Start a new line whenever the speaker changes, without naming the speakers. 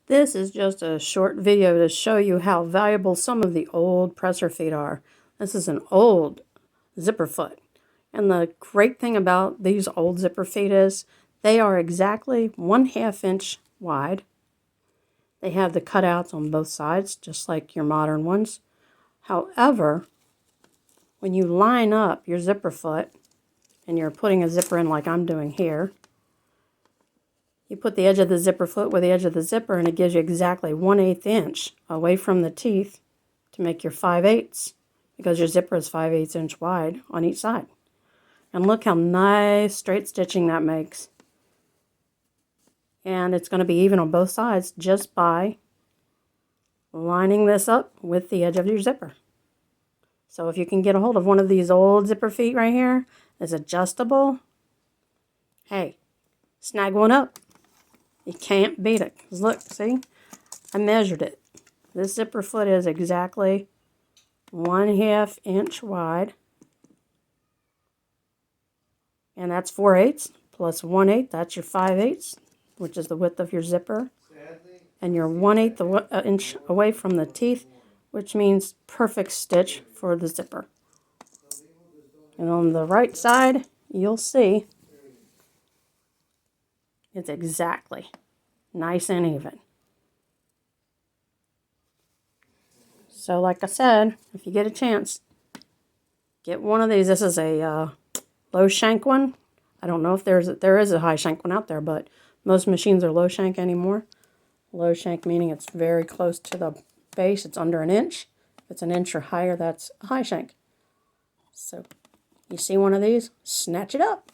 This is just a short video to show you how valuable some of the old presser feet are. This is an old zipper foot. And the great thing about these old zipper feet is they are exactly 1/2 inch wide. They have the cutouts on both sides, just like your modern ones. However, when you line up your zipper foot and you're putting a zipper in like I'm doing here, you put the edge of the zipper foot with the edge of the zipper and it gives you exactly 1/8 inch away from the teeth to make your 5/8, because your zipper is 5/8 inch wide on each side. And look how nice straight stitching that makes. And it's going to be even on both sides just by lining this up with the edge of your zipper. So if you can get a hold of one of these old zipper feet right here, it's adjustable, hey, snag one up. You can't beat it. 'Cause look, see? I measured it. This zipper foot is exactly 1/2 inch wide. And that's 4/8 plus 1/8. That's your 5/8, which is the width of your zipper. And you're 1/8 inch away from the teeth, which means perfect stitch for the zipper. And on the right side, you'll see it's exactly nice and even. So like I said, if you get a chance, get one of these. This is a Low Shank one. I don't know if there is a high shank one out there, but most machines are low shank anymore. Low shank meaning it's very close to the base. It's under an inch. If it's an inch or higher, that's a high shank. So you see one of these, snatch it up.